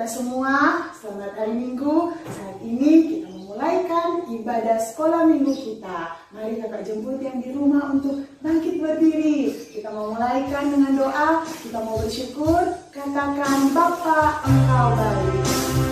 semua, selamat hari Minggu. Saat ini kita memulaikan ibadah sekolah minggu kita. Mari kakak jemput yang di rumah untuk bangkit berdiri. Kita memulaikan dengan doa, kita mau bersyukur. Katakan, Bapa, Engkau baik.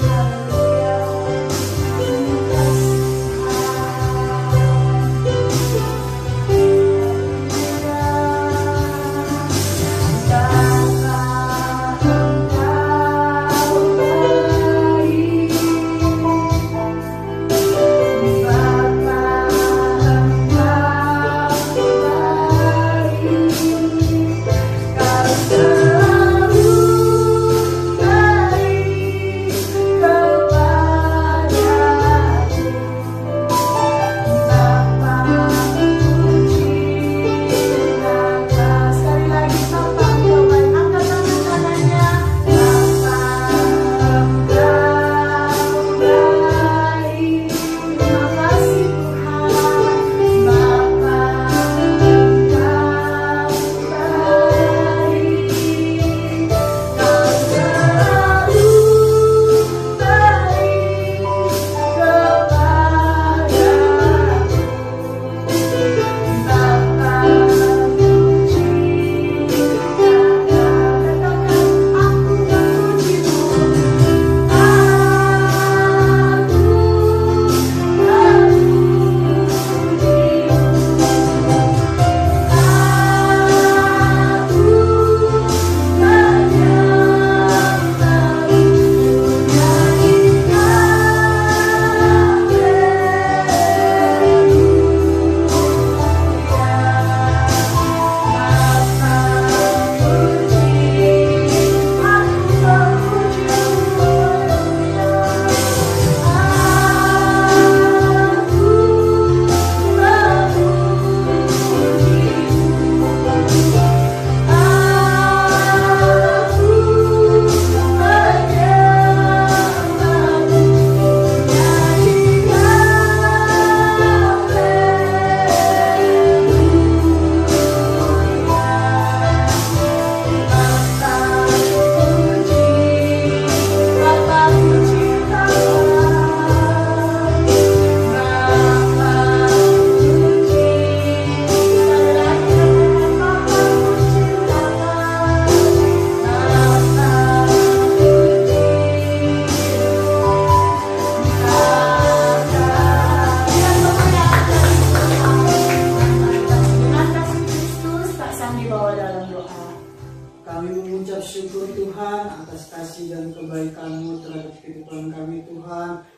Haleluya.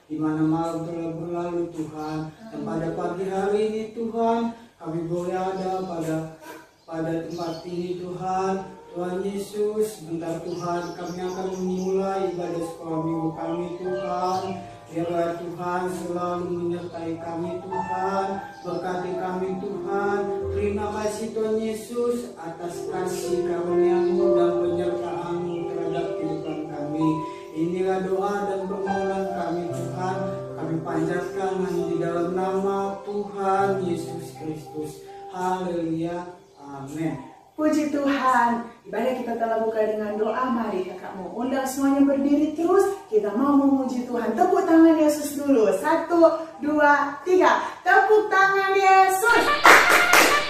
Di mana malam telah berlalu Tuhan, dan pada pagi hari ini Tuhan, kami boleh ada pada tempat ini Tuhan. Tuhan Yesus, sebentar Tuhan kami akan memulai ibadah sekolah minggu kami Tuhan. Biarlah Tuhan selalu menyertai kami Tuhan, berkati kami Tuhan. Terima kasih Tuhan Yesus atas kasih karunia-Mu dan penyertaan-Mu terhadap kehidupan kami. Inilah doa dan permohonan kami Tuhan, kami panjatkan di dalam nama Tuhan Yesus Kristus. Haleluya, amin. Puji Tuhan, ibadah kita telah buka dengan doa. Mari kakakmu undang semuanya berdiri terus. Kita mau memuji Tuhan. Tepuk tangan Yesus dulu. 1, 2, 3. Tepuk tangan Yesus.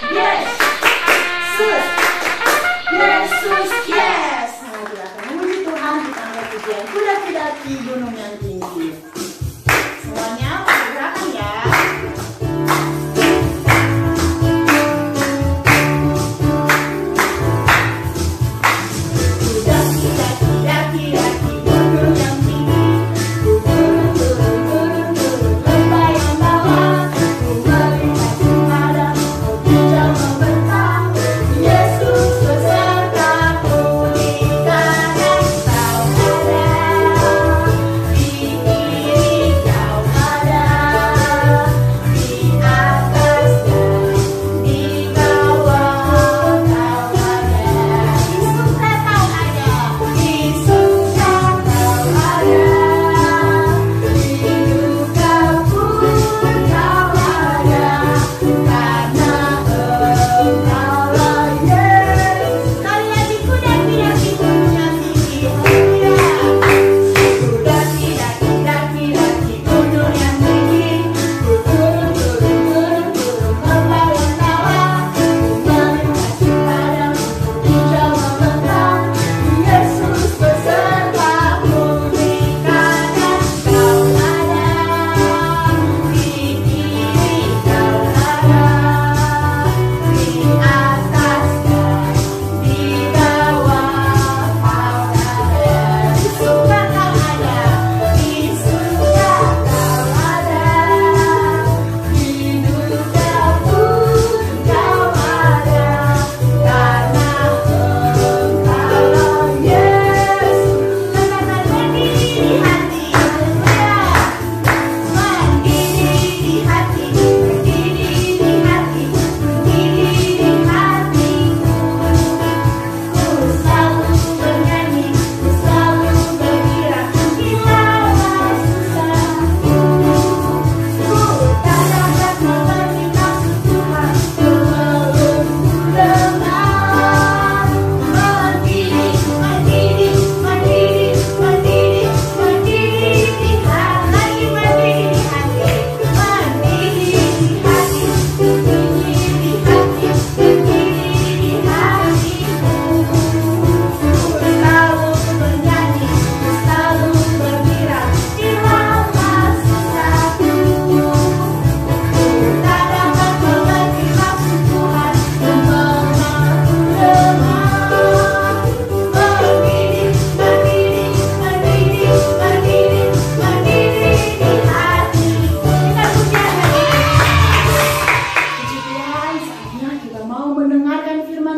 Yes. Yesus. Yesus. Yes. Nah, kita akan memuji Tuhan di tangga pujian kuda-kudaki gunung yang tinggi. Semuanya pergerakan ya. Yes.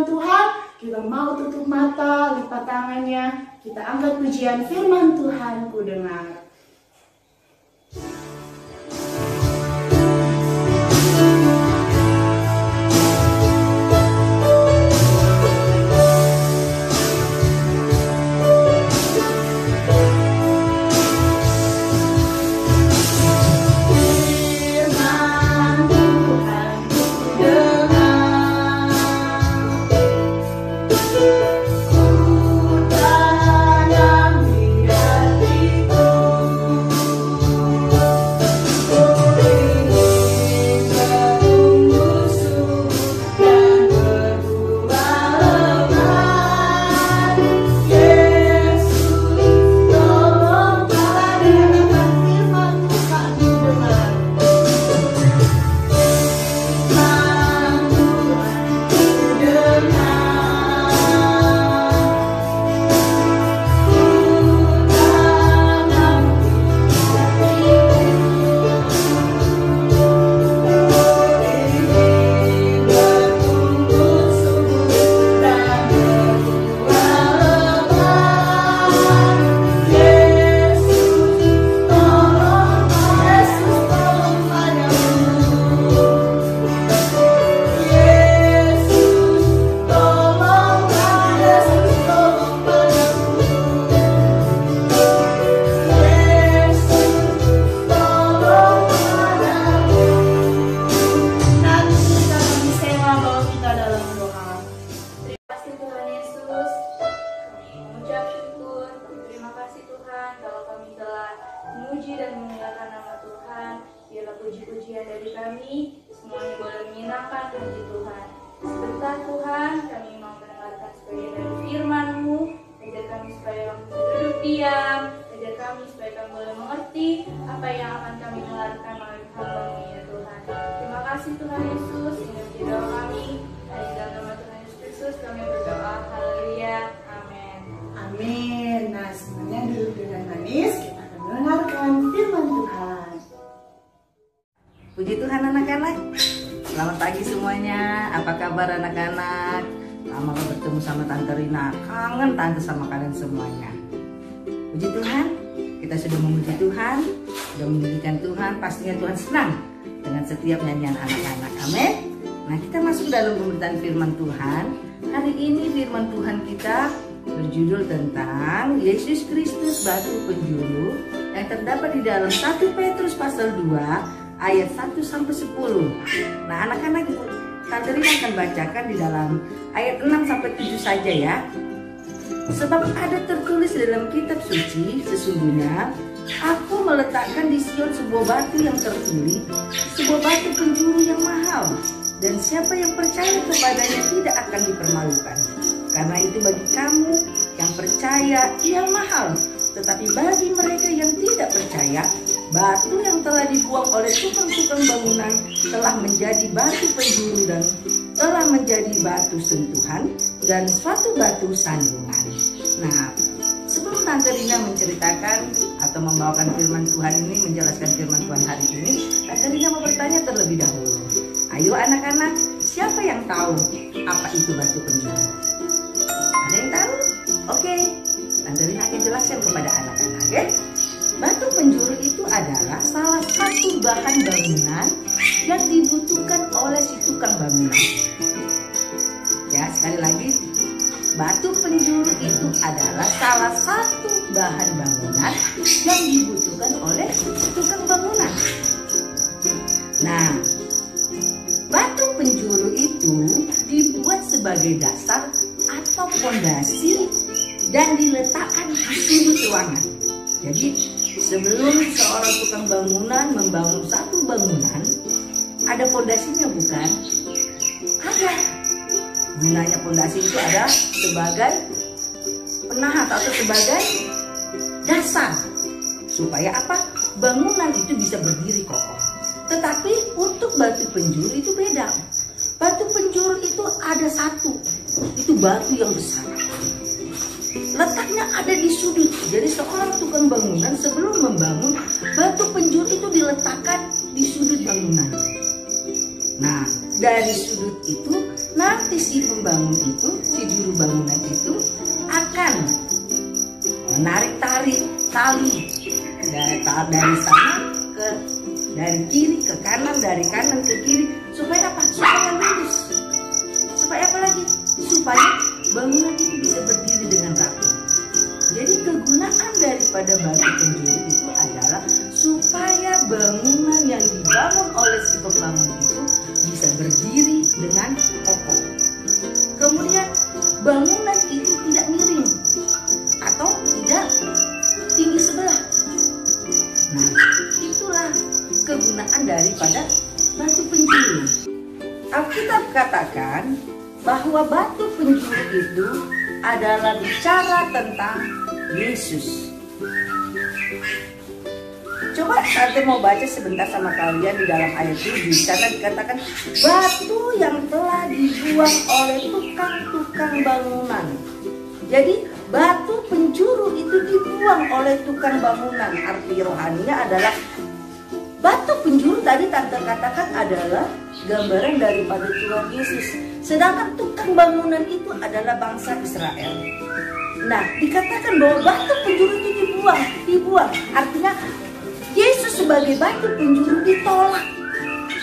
Tuhan, kita mau tutup mata, lipat tangannya, kita angkat pujian firman Tuhan ku dengar. puji-pujian dari kami, semuanya boleh menyenangkan hati Tuhan. Sebentar Tuhan, kami mau mendengarkan sebagian dari firman-Mu, ajar kami supaya kami bisa duduk diam, ajar kami supaya kami boleh mengerti apa yang akan kami dengarkan melalui hamba-Mu ya Tuhan. Terima kasih Tuhan Yesus, ini menjadi doa kami, di dalam nama Tuhan Yesus Kristus kami berdoa, haleluya, amin. Amin. Nah, semuanya duduk dengan manis, kita akan mendengarkan firman Tuhan. Puji Tuhan anak-anak. Selamat pagi semuanya. Apa kabar anak-anak? Lama gak bertemu sama Tante Rina. Kangen Tante sama kalian semuanya. Puji Tuhan. Kita sudah memuji Tuhan, sudah menyanyikan Tuhan. Pastinya Tuhan senang dengan setiap nyanyian anak-anak. Amin. Nah, kita masuk dalam pemberitaan firman Tuhan. Hari ini firman Tuhan kita berjudul tentang Yesus Kristus batu penjuru yang terdapat di dalam 1 Petrus pasal 2 ayat 1-10. Nah, anak-anak Tante Rina akan bacakan di dalam ayat 6-7 saja ya. Sebab ada tertulis dalam kitab suci, sesungguhnya aku meletakkan di Sion sebuah batu yang terpilih, sebuah batu penjuru yang mahal, dan siapa yang percaya kepadanya tidak akan dipermalukan. Karena itu bagi kamu yang percaya ia mahal, tetapi bagi mereka yang tidak percaya, batu yang telah dibuang oleh tukang-tukang bangunan telah menjadi batu penjuru dan telah menjadi batu sentuhan dan suatu batu sandungan. Nah, sebelum Tante Rina menceritakan atau membawakan firman Tuhan ini, menjelaskan firman Tuhan hari ini, Tante Rina mau bertanya terlebih dahulu. Ayo anak-anak, siapa yang tahu apa itu batu penjuru? Ada yang tahu? Oke, Tante Rina akan jelaskan kepada anak-anak ya. Batu penjuru itu adalah salah satu bahan bangunan yang dibutuhkan oleh si tukang bangunan. Ya, sekali lagi, batu penjuru itu adalah salah satu bahan bangunan yang dibutuhkan oleh si tukang bangunan. Nah, batu penjuru itu dibuat sebagai dasar atau fondasi dan diletakkan di sudut ruangan. Jadi sebelum seorang tukang bangunan membangun satu bangunan, ada fondasinya bukan? Ada. Gunanya fondasi itu ada sebagai penahan atau sebagai dasar. Supaya apa? Bangunan itu bisa berdiri kokoh. Tetapi untuk batu penjuru itu beda. Batu penjuru itu ada satu. Itu batu yang besar. Letaknya ada di sudut. Jadi seorang tukang bangunan sebelum membangun, batu penjuru itu diletakkan di sudut bangunan. Nah, dari sudut itu nanti si pembangun itu, si juru bangunan itu akan menarik-tarik tali dari sana ke dari kiri ke kanan, dari kanan ke kiri, supaya apa? Supaya lurus. Supaya apa lagi? Supaya bangunan itu bisa berdiri dengan rapi. Jadi kegunaan daripada batu penjuru itu adalah supaya bangunan yang dibangun oleh si pembangun itu bisa berdiri dengan kokoh. Kemudian bangunan itu tidak miring atau tidak tinggi sebelah. Nah, itulah kegunaan daripada batu penjuru. Alkitab katakan bahwa batu penjuru itu adalah bicara tentang Yesus. Coba Tante mau baca sebentar sama kalian di dalam ayat 7. Di sana dikatakan batu yang telah dibuang oleh tukang-tukang bangunan. Jadi batu penjuru itu dibuang oleh tukang bangunan. Arti rohaninya adalah batu penjuru tadi Tante katakan adalah gambaran daripada Tuhan Yesus. Sedangkan tukang bangunan itu adalah bangsa Israel. Nah, dikatakan bahwa batu penjuru itu dibuang. Artinya Yesus sebagai batu penjuru ditolak.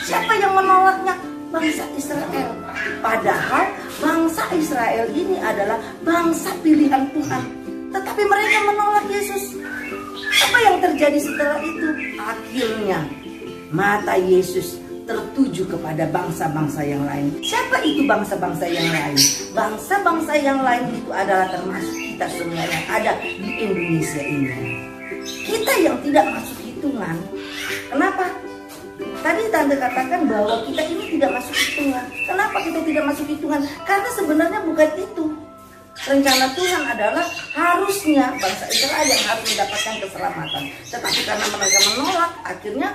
Siapa yang menolaknya? Bangsa Israel. Padahal bangsa Israel ini adalah bangsa pilihan Tuhan. Tetapi mereka menolak Yesus. Apa yang terjadi setelah itu? Akhirnya mata Yesus tertuju kepada bangsa-bangsa yang lain. Siapa itu bangsa-bangsa yang lain? Bangsa-bangsa yang lain itu adalah termasuk kita semua yang ada di Indonesia ini. Kita yang tidak masuk hitungan. Kenapa? Tadi Tante katakan bahwa kita ini tidak masuk hitungan. Kenapa kita tidak masuk hitungan? Karena sebenarnya bukan itu. Rencana Tuhan adalah harusnya bangsa Israel yang harus mendapatkan keselamatan. Tetapi karena mereka menolak, akhirnya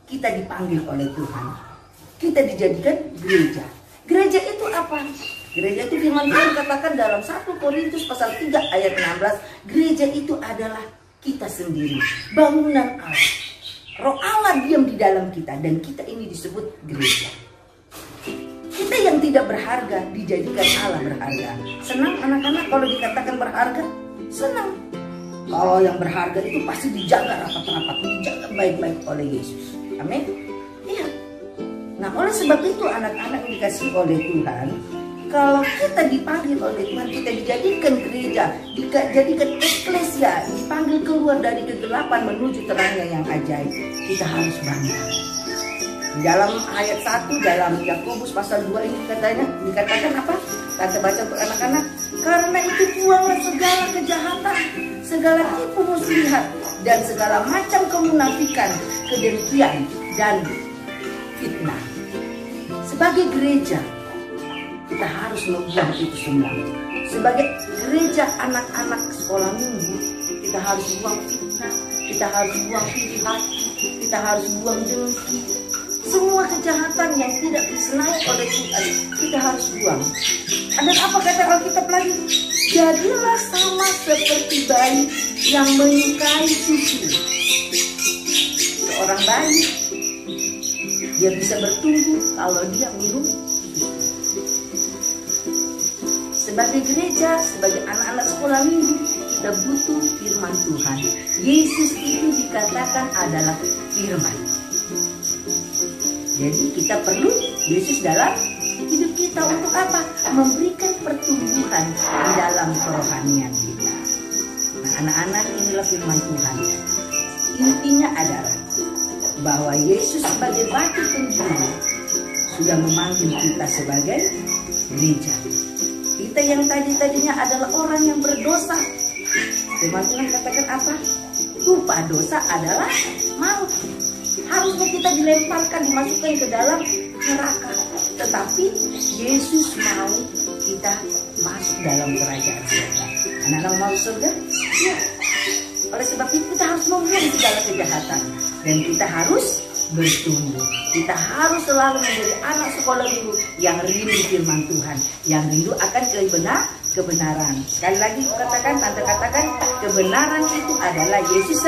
kita dipanggil oleh Tuhan. Kita dijadikan gereja. Gereja itu apa? Gereja itu firman Tuhan katakan dalam 1 Korintus pasal 3 ayat 16. Gereja itu adalah kita sendiri. Bangunan Allah. Roh Allah diam di dalam kita. Dan kita ini disebut gereja. Kita yang tidak berharga dijadikan Allah berharga. Senang anak-anak kalau dikatakan berharga? Senang. Kalau yang berharga itu pasti dijaga rapat-rapat. Dijaga baik-baik oleh Yesus. Amin. Iya. Nah, oleh sebab itu anak-anak yang dikasih oleh Tuhan, kalau kita dipanggil oleh Tuhan, kita dijadikan gereja, dijadikan eklesia, dipanggil keluar dari kegelapan menuju terangnya yang ajaib, kita harus bangga. Di dalam ayat 1 dalam Yakobus pasal 2 ini dikatakan apa? Kita baca untuk anak-anak. Karena itu buanglah segala kejahatan, segala tipu muslihat, dan segala macam kemunafikan, kedengkian, dan fitnah. Sebagai gereja, kita harus membuang itu semua. Sebagai gereja anak-anak sekolah minggu, kita harus buang fitnah, kita harus buang iri hati, kita harus buang dengki. Semua kejahatan yang tidak disenangi oleh Tuhan, kita harus buang. Dan apa kata Alkitab lagi? Jadilah sama seperti bayi yang menyukai susu. Seorang bayi, dia bisa bertumbuh kalau dia minum susu. Sebagai gereja, sebagai anak-anak sekolah minggu, kita butuh firman Tuhan. Yesus itu dikatakan adalah firman. Jadi kita perlu Yesus dalam hidup kita untuk apa? Memberikan pertumbuhan di dalam kerohanian kita. Nah, anak-anak, inilah firman Tuhan. Intinya adalah bahwa Yesus sebagai batu penjuru sudah memanggil kita sebagai gereja. Kita yang tadinya adalah orang yang berdosa. Firman Tuhan katakan apa? Upah dosa adalah maut. Harusnya kita dilemparkan, dimasukkan ke dalam neraka. Tetapi Yesus mau kita masuk dalam kerajaan surga. Anak-anak mau surga? Ya. Oleh sebab itu kita harus membuang segala kejahatan. Dan kita harus bertumbuh. Kita harus selalu menjadi anak sekolah minggu yang rindu firman Tuhan. Yang rindu akan kebenaran. Sekali lagi Tante katakan, kebenaran itu adalah Yesus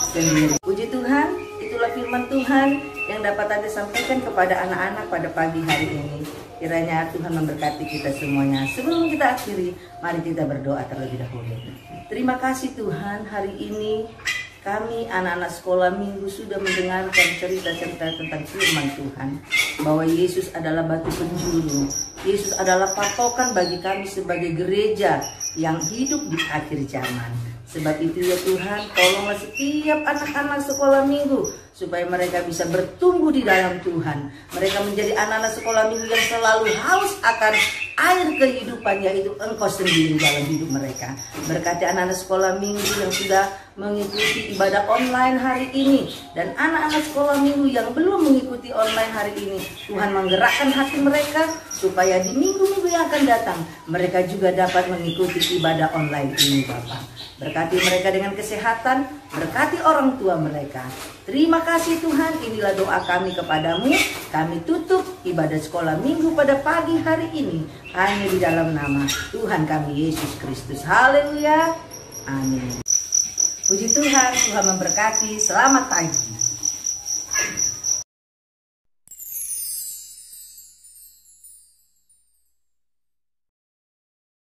sendiri. Puji Tuhan. Itulah firman Tuhan yang dapat Tante sampaikan kepada anak-anak pada pagi hari ini. Kiranya Tuhan memberkati kita semuanya. Sebelum kita akhiri, mari kita berdoa terlebih dahulu. Terima kasih Tuhan, hari ini kami anak-anak sekolah minggu sudah mendengarkan cerita-cerita tentang firman Tuhan. Bahwa Yesus adalah batu penjuru. Yesus adalah patokan bagi kami sebagai gereja yang hidup di akhir zaman. Sebab itu ya Tuhan, tolonglah setiap anak-anak sekolah minggu supaya mereka bisa bertumbuh di dalam Tuhan. Mereka menjadi anak-anak sekolah minggu yang selalu haus akan air kehidupan, yaitu Engkau sendiri dalam hidup mereka. Berkati anak-anak sekolah minggu yang sudah mengikuti ibadah online hari ini, dan anak-anak sekolah minggu yang belum mengikuti online hari ini. Tuhan menggerakkan hati mereka supaya di minggu-minggu yang akan datang mereka juga dapat mengikuti ibadah online ini, Bapak. Berkati mereka dengan kesehatan, berkati orang tua mereka. Terima kasih Tuhan, inilah doa kami kepadamu. Kami tutup ibadah sekolah minggu pada pagi hari ini hanya di dalam nama Tuhan kami Yesus Kristus. Haleluya. Amin. Puji Tuhan, Tuhan memberkati. Selamat pagi.